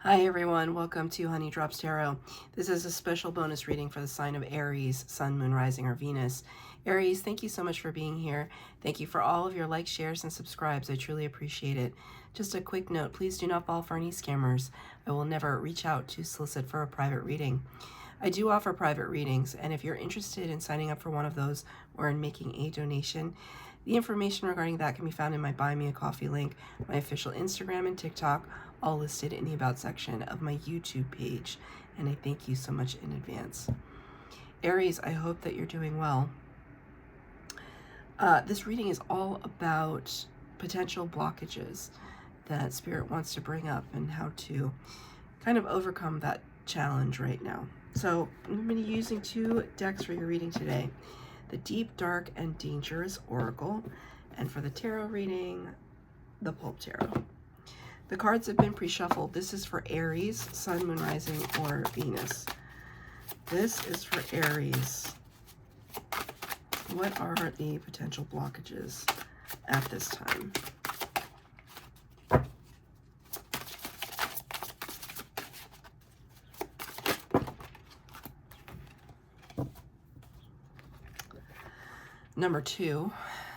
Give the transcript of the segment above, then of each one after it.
Hi everyone, welcome to Honey Drops Tarot. This is a special bonus reading for the sign of Aries, Sun, Moon, Rising, or Venus. Aries, thank you so much for being here. Thank you for all of your likes, shares, and subscribes. I truly appreciate it. Just a quick note, please do not fall for any scammers. I will never reach out to solicit for a private reading. I do offer private readings, and if you're interested in signing up for one of those or in making a donation, the information regarding that can be found in my Buy Me a Coffee link, my official Instagram and TikTok, all listed in the About section of my YouTube page, and I thank you so much in advance. Aries, I hope that you're doing well. This reading is all about potential blockages that Spirit wants to bring up and how to kind of overcome that challenge right now. So I'm going to be using two decks for your reading today. The Deep, Dark, and Dangerous Oracle, and for the tarot reading, the Pulp Tarot. The cards have been pre-shuffled. This is for Aries, Sun, Moon, Rising, or Venus. This is for Aries. What are the potential blockages at this time? Number 2,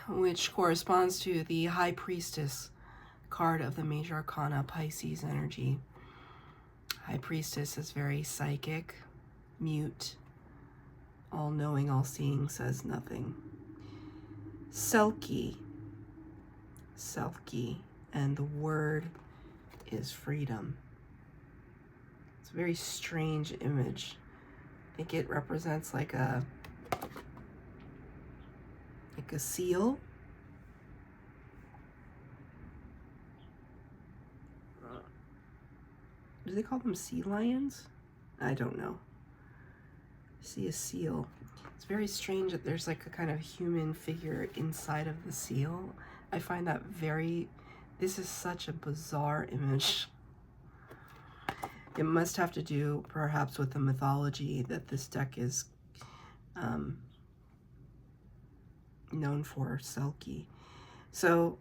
which corresponds to the High Priestess card of the Major Arcana, Pisces energy. High Priestess is very psychic, mute, all-knowing, all-seeing, says nothing. Selkie, and the word is freedom. It's a very strange image. I think it represents like a seal. Do they call them sea lions? I don't know. See a seal. It's very strange that there's like a kind of human figure inside of the seal. I find that this is such a bizarre image. It must have to do perhaps with the mythology that this deck is known for, Selkie. So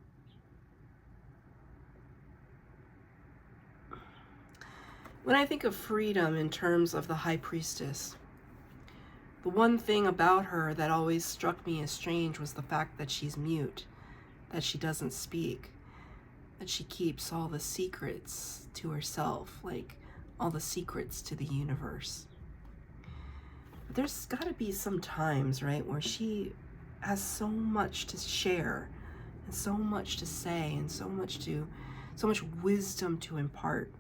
when I think of freedom in terms of the High Priestess, the one thing about her that always struck me as strange was the fact that she's mute, that she doesn't speak, that she keeps all the secrets to herself, like all the secrets to the universe. But there's got to be some times, right, where she has so much to share and so much to say and so much wisdom to impart,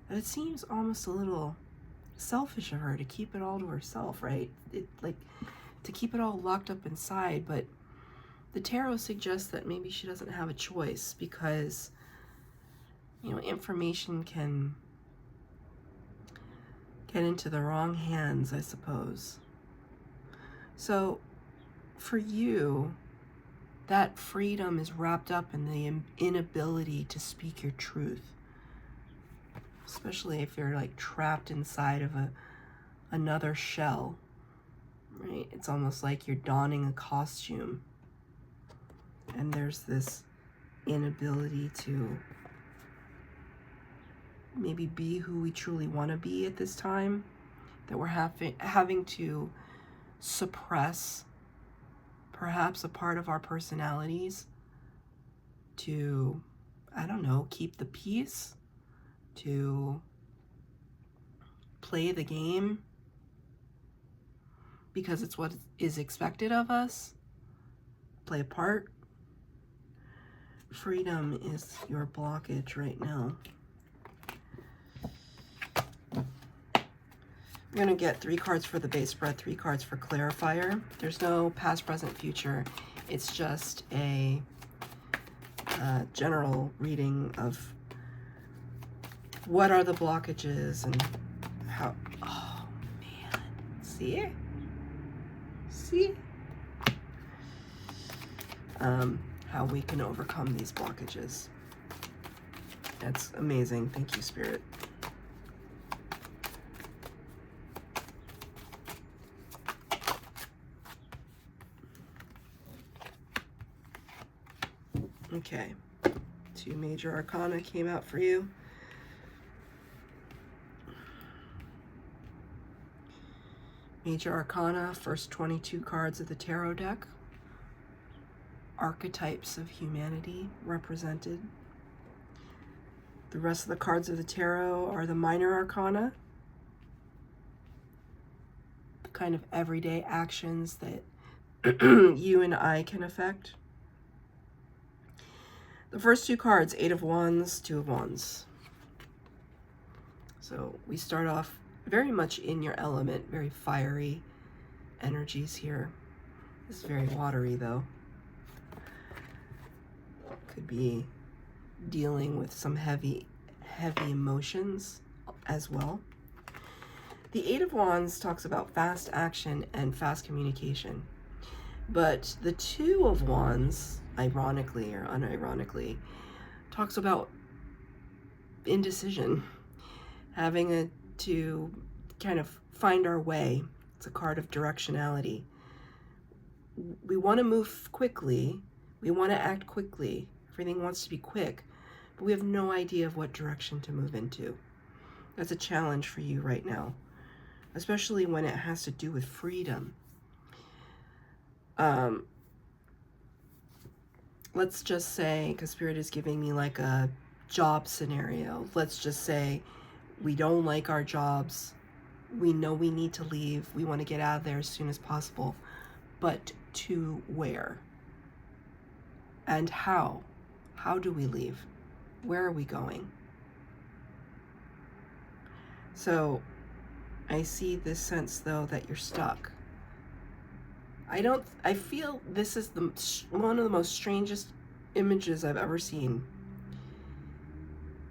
that it seems almost a little selfish of her to keep it all to herself, right? Like to keep it all locked up inside. But the tarot suggests that maybe she doesn't have a choice because, you know, information can get into the wrong hands, I suppose. So for you, that freedom is wrapped up in the inability to speak your truth, especially if you're like trapped inside of another shell, right? It's almost like you're donning a costume and there's this inability to maybe be who we truly want to be at this time, that we're having to suppress perhaps a part of our personalities to, I don't know, keep the peace, to play the game because it's what is expected of us, play a part. Freedom is your blockage right now. I'm going to get 3 cards for the base spread, 3 cards for clarifier. There's no past, present, future. It's just a general reading of what are the blockages and how, oh man, see? How we can overcome these blockages. That's amazing. Thank you, Spirit. Okay, 2 major arcana came out for you. Major Arcana, first 22 cards of the tarot deck. Archetypes of humanity represented. The rest of the cards of the tarot are the minor arcana, the kind of everyday actions that you and I can affect. The first two cards, Eight of Wands, Two of Wands. So we start off very much in your element, very fiery energies here. This is very watery though. Could be dealing with some heavy emotions as well. The Eight of Wands talks about fast action and fast communication. But the Two of Wands, ironically or unironically, talks about indecision, having to kind of find our way. It's a card of directionality. We want to move quickly. We want to act quickly. Everything wants to be quick, but we have no idea of what direction to move into. That's a challenge for you right now, especially when it has to do with freedom. Let's just say, because Spirit is giving me like a job scenario, let's just say we don't like our jobs. We know we need to leave. We want to get out of there as soon as possible. But to where? And how? How do we leave? Where are we going? So I see this sense though that you're stuck. I feel this is one of the most strangest images I've ever seen.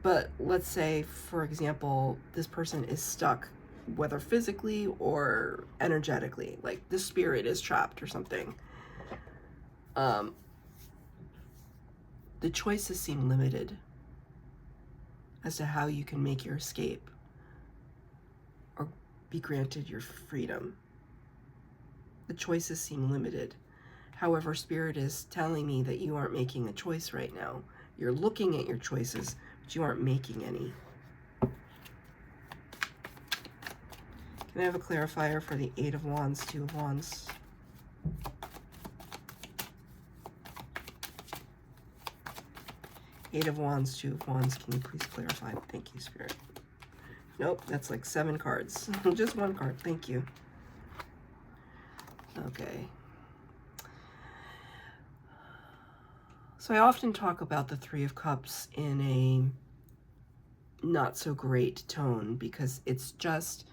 But let's say, for example, this person is stuck, whether physically or energetically, like the spirit is trapped or something. The choices seem limited as to how you can make your escape or be granted your freedom. The choices seem limited. However, Spirit is telling me that you aren't making a choice right now. You're looking at your choices, but you aren't making any. Can I have a clarifier for the Eight of Wands, Two of Wands? Eight of Wands, Two of Wands. Can you please clarify? Thank you, Spirit. Nope, that's like 7 cards. Just 1 card. Thank you. Okay. So I often talk about the Three of Cups in a not so great tone because it's just,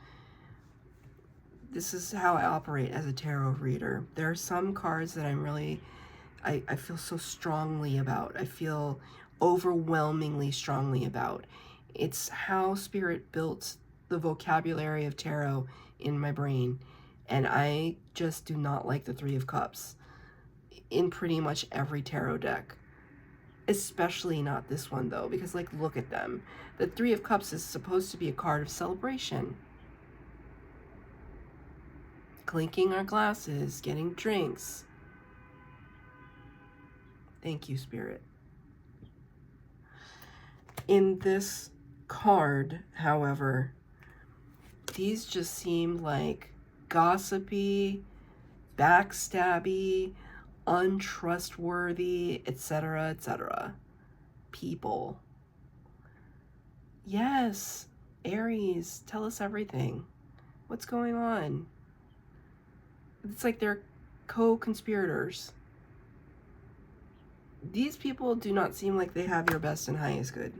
this is how I operate as a tarot reader. There are some cards that I feel so strongly about. I feel overwhelmingly strongly about. It's how Spirit built the vocabulary of tarot in my brain. And I just do not like the Three of Cups in pretty much every tarot deck. Especially not this one though, because like, look at them. The Three of Cups is supposed to be a card of celebration. Clinking our glasses, getting drinks. Thank you, Spirit. In this card, however, these just seem like gossipy, backstabby, untrustworthy, etc., etc. people. Yes, Aries, tell us everything. What's going on? It's like they're co-conspirators. These people do not seem like they have your best and highest good.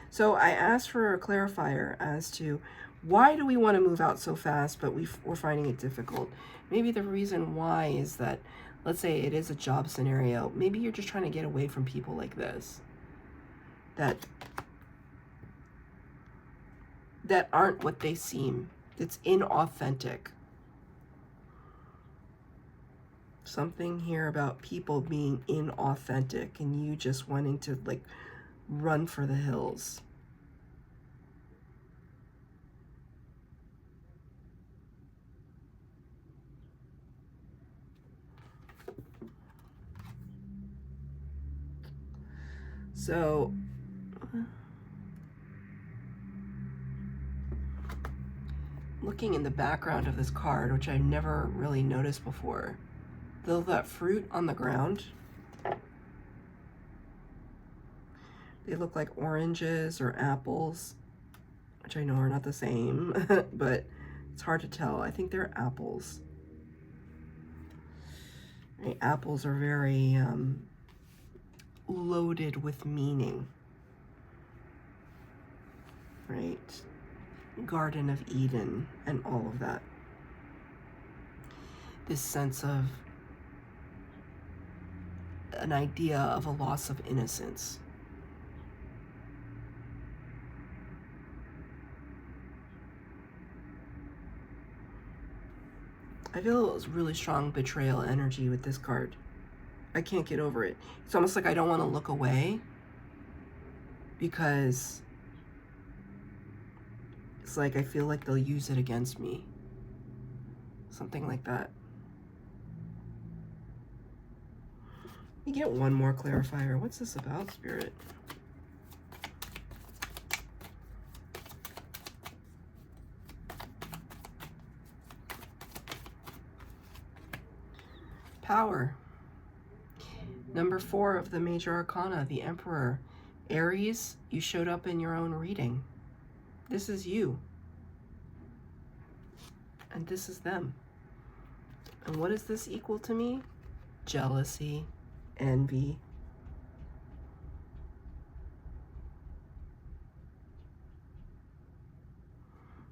So I asked for a clarifier as to why do we want to move out so fast, but we're finding it difficult. Maybe the reason why is that, let's say it is a job scenario. Maybe you're just trying to get away from people like this. That aren't what they seem. It's inauthentic. Something here about people being inauthentic and you just wanting to like run for the hills. So looking in the background of this card, which I never really noticed before. Though that fruit on the ground, they look like oranges or apples, which I know are not the same, but it's hard to tell. I think they're apples. Right? Apples are very loaded with meaning, right? Garden of Eden and all of that. This sense of an idea of a loss of innocence. I feel it's really strong betrayal energy with this card. I can't get over it. It's almost like I don't want to look away because it's like I feel like they'll use it against me. Something like that. You get one more clarifier. What's this about, Spirit? Power. Number 4 of the major arcana, the Emperor. Aries, you showed up in your own reading. This is you. And this is them. And what is this equal to me? Jealousy, envy.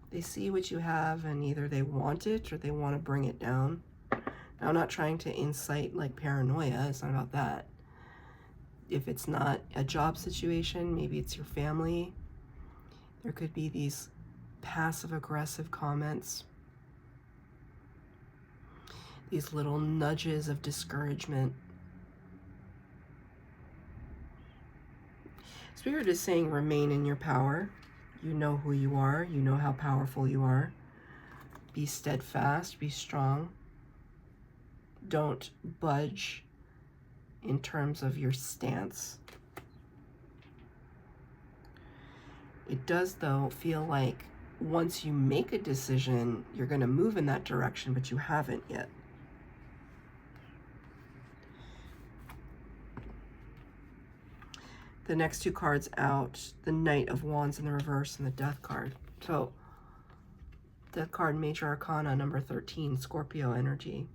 They see what you have and either they want it or they want to bring it down. Now, I'm not trying to incite like paranoia. It's not about that. If it's not a job situation, maybe it's your family. There could be these passive-aggressive comments. These little nudges of discouragement. Spirit is saying remain in your power. You know who you are. You know how powerful you are. Be steadfast. Be strong. Don't budge in terms of your stance. It does, though, feel like once you make a decision, you're going to move in that direction, but you haven't yet. The next 2 cards out, the Knight of Wands in the reverse and the Death card. So, Death card, Major Arcana, number 13, Scorpio energy.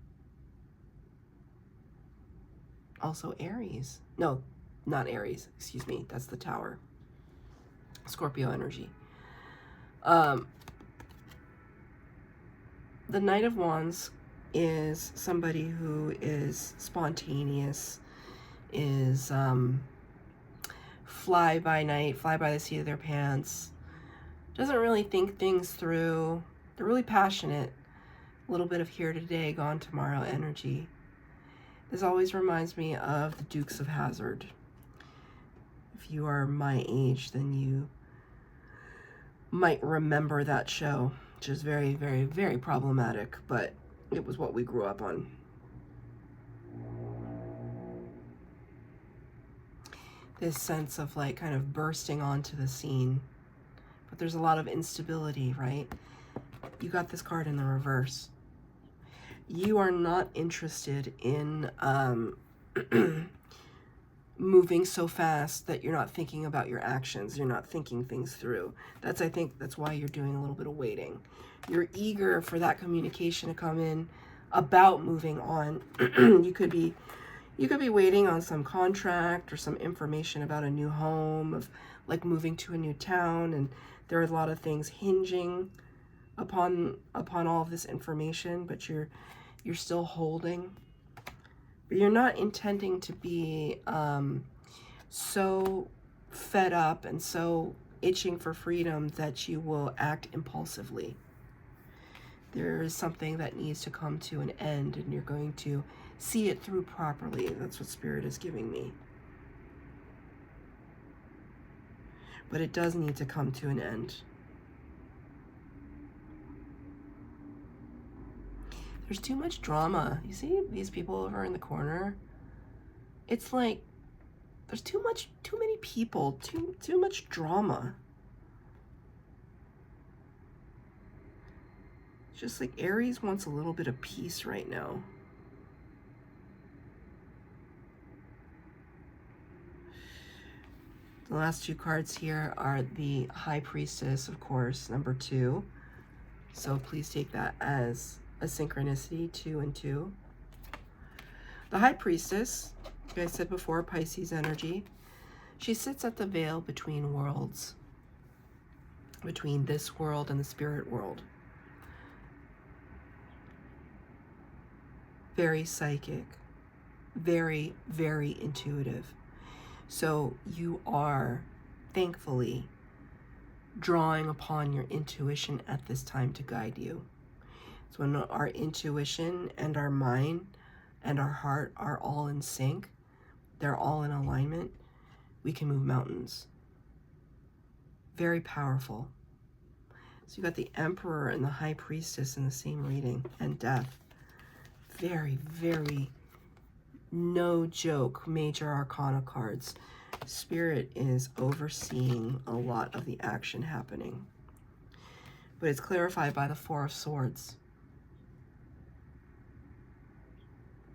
Also Aries. No, not Aries. Excuse me. That's the Tower. Scorpio energy. The Knight of Wands is somebody who is spontaneous, is fly by night, fly by the seat of their pants, doesn't really think things through. They're really passionate. A little bit of here today, gone tomorrow energy. This always reminds me of the Dukes of Hazzard. If you are my age, then you might remember that show, which is very, very, very problematic, but it was what we grew up on. This sense of like kind of bursting onto the scene, but there's a lot of instability, right? You got this card in the reverse. You are not interested in moving so fast that you're not thinking about your actions. You're not thinking things through. I think that's why you're doing a little bit of waiting. You're eager for that communication to come in about moving on. You could be waiting on some contract or some information about a new home, of like moving to a new town, and there are a lot of things hinging upon all of this information, but you're still holding. But you're not intending to be so fed up and so itching for freedom that you will act impulsively. There is something that needs to come to an end, and you're going to see it through properly. That's what Spirit is giving me. But it does need to come to an end. There's too much drama. You see these people over in the corner? It's like there's too many people, too much drama. Just like Aries wants a little bit of peace right now. The last two cards here are the High Priestess, of course, number 2. So please take that as a synchronicity, 2 and 2. The High Priestess, like I said before, Pisces energy. She sits at the veil between worlds, between this world and the spirit world. Very psychic, very, very intuitive. So you are, thankfully, drawing upon your intuition at this time to guide you. So when our intuition and our mind and our heart are all in sync, they're all in alignment, we can move mountains. Very powerful. So you got the Emperor and the High Priestess in the same reading, and Death. Very, very, no joke, major arcana cards. Spirit is overseeing a lot of the action happening. But it's clarified by the Four of Swords.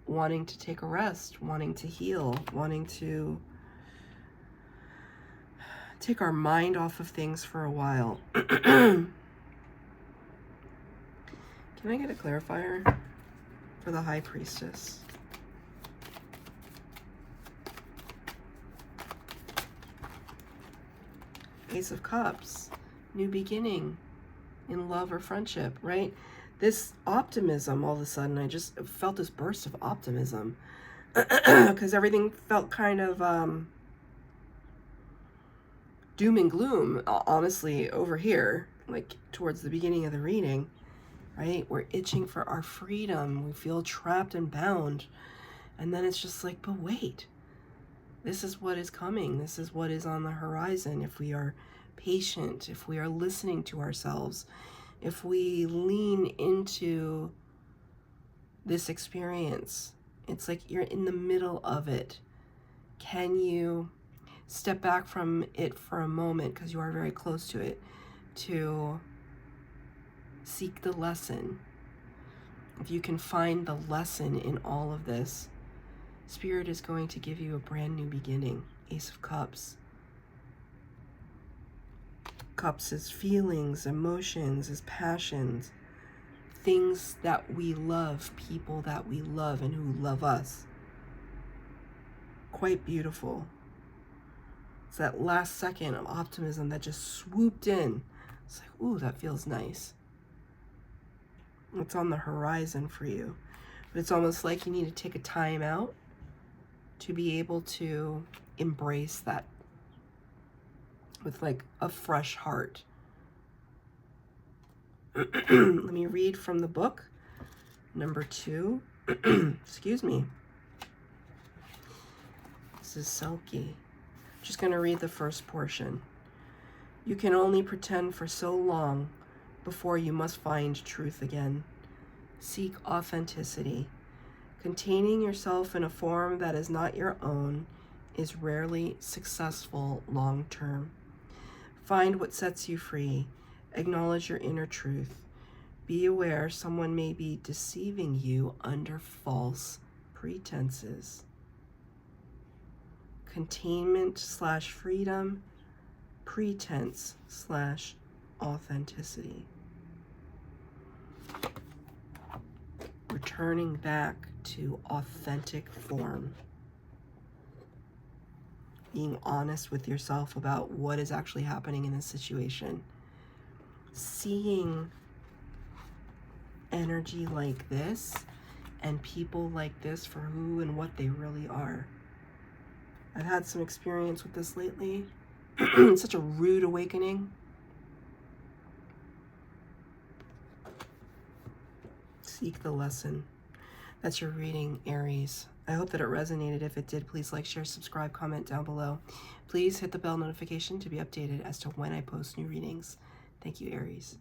Wanting to take a rest, wanting to heal, wanting to take our mind off of things for a while. Can I get a clarifier for the High Priestess? Ace of Cups, new beginning in love or friendship, right? This optimism, all of a sudden, I just felt this burst of optimism because everything felt kind of doom and gloom, honestly, over here, like towards the beginning of the reading, right? We're itching for our freedom. We feel trapped and bound. And then it's just like, but wait, this is what is coming. This is what is on the horizon. If we are patient, if we are listening to ourselves, if we lean into this experience, it's like you're in the middle of it. Can you step back from it for a moment, because you are very close to it, to seek the lesson? If you can find the lesson in all of this, Spirit is going to give you a brand new beginning. Ace of Cups. Cups is feelings, emotions, is passions, things that we love, people that we love and who love us. Quite beautiful. It's that last second of optimism that just swooped in. It's like, ooh, that feels nice. It's on the horizon for you. But it's almost like you need to take a time out to be able to embrace that with like a fresh heart. Let me read from the book, number 2. Excuse me. This is Selkie. Just going to read the first portion. You can only pretend for so long before you must find truth again. Seek authenticity. Containing yourself in a form that is not your own is rarely successful long term. Find what sets you free. Acknowledge your inner truth. Be aware someone may be deceiving you under false pretenses. Containment/freedom, pretense/authenticity. Returning back to authentic form. Being honest with yourself about what is actually happening in this situation. Seeing energy like this and people like this for who and what they really are. I've had some experience with this lately. Such a rude awakening. Seek the lesson. That's your reading, Aries. I hope that it resonated. If it did, please like, share, subscribe, comment down below. Please hit the bell notification to be updated as to when I post new readings. Thank you, Aries.